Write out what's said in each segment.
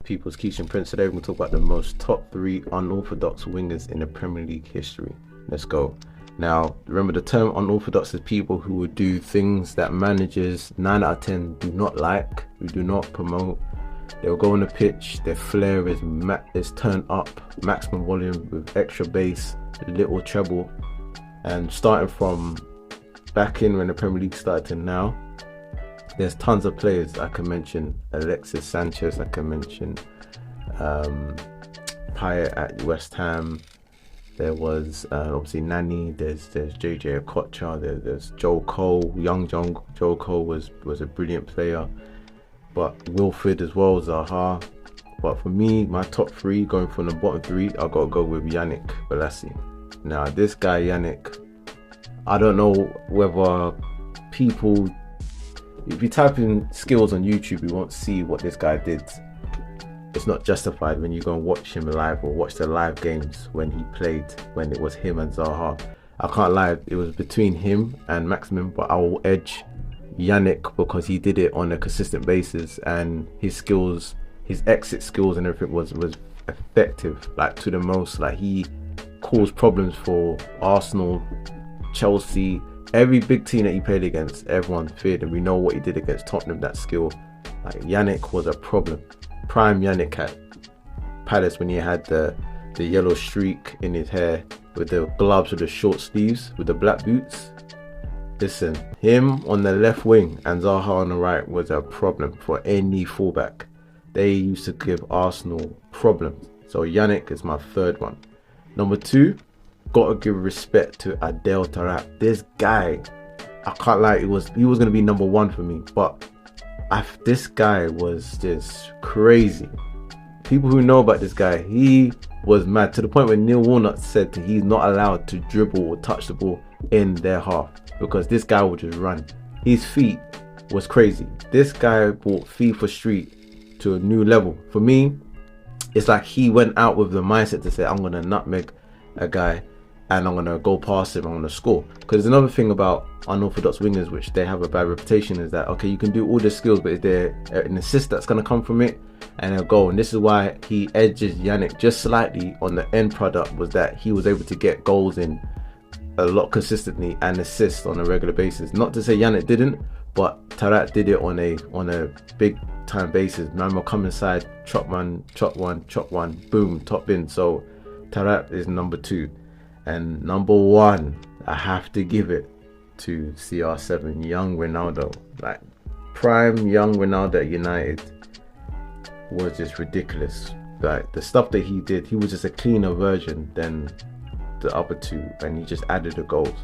People's Keisha Prince. Today we're going to talk about the most top 3 unorthodox wingers in the Premier League history. Let's go. Now, remember, the term unorthodox is people who would do things that managers 9 out of 10 do not like, who do not promote. They'll go on the pitch, their flair is turned up, maximum volume with extra bass, little treble. And starting from back in when the Premier League started to now, there's tons of players I can mention. Alexis Sanchez, I can mention. Payet at West Ham. There was obviously Nani. There's JJ Okocha. There's Joe Cole. Young Joe Cole was a brilliant player. But Wilfred as well, Zaha. But for me, my top 3, going from the bottom 3, I've got to go with Yannick Bolasie. Now, this guy Yannick, I don't know whether people, if you type in skills on YouTube, you won't see what this guy did. It's not justified when you go and watch him live or watch the live games when he played, when it was him and Zaha. I can't lie, it was between him and Maximum, but I will edge Yannick because he did it on a consistent basis, and his skills, his exit skills and everything was effective, like to the most. Like, he caused problems for Arsenal, Chelsea, every big team that he played against. Everyone feared him. We know what he did against Tottenham, that skill. Like, Yannick was a problem. Prime Yannick at Palace, when he had the yellow streak in his hair, with the gloves with the short sleeves, with the black boots. Listen, him on the left wing and Zaha on the right was a problem for any fullback. They used to give Arsenal problems. So Yannick is my 3rd one. Number 2, gotta give respect to Adel Taarabt. This guy, I can't lie, he was going to be number 1 for me, but this guy was just crazy. People who know about this guy, he was mad, to the point where Neil Warnock said he's not allowed to dribble or touch the ball in their half, because this guy would just run. His feet was crazy. This guy brought FIFA Street to a new level. For me, it's like he went out with the mindset to say, I'm going to nutmeg a guy and I'm going to go past him, I'm going to score. Because another thing about unorthodox wingers, which they have a bad reputation, is that, okay, you can do all the skills, but is there an assist that's going to come from it? And they'll go. And this is why he edges Yannick just slightly on the end product, was that he was able to get goals in a lot consistently and assists on a regular basis. Not to say Yannick didn't, but Taarabt did it on a big time basis. Man will come inside, chop one, boom, top in. So Taarabt is number 2. And number 1, I have to give it to CR7, young Ronaldo. Like, prime young Ronaldo at United was just ridiculous. Like, the stuff that he did, he was just a cleaner version than the other 2, and he just added the goals.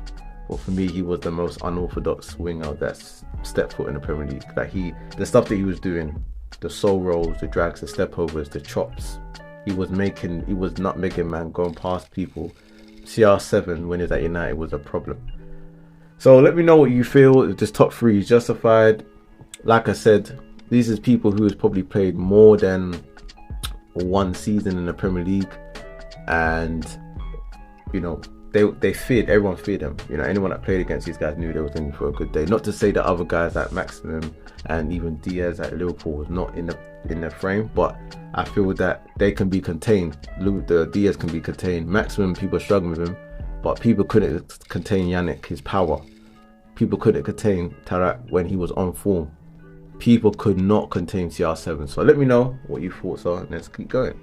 But for me, he was the most unorthodox winger that's stepped foot in the Premier League. Like, the stuff that he was doing, the soul rolls, the drags, the step overs, the chops, he was not making man going past people. CR7, when he's at United, was a problem. So let me know what you feel, if this top 3 is justified. Like I said, these are people who has probably played more than 1 season in the Premier League, and you know, everyone feared them. You know, anyone that played against these guys knew they was in for a good day. Not to say that other guys like Maximum and even Diaz at Liverpool was not in the frame, but I feel that they can be contained. The Diaz can be contained. Maximum, people are struggling with him, but people couldn't contain Yannick, his power. People couldn't contain Taarabt when he was on form. People could not contain CR7. So let me know what your thoughts are, and let's keep going.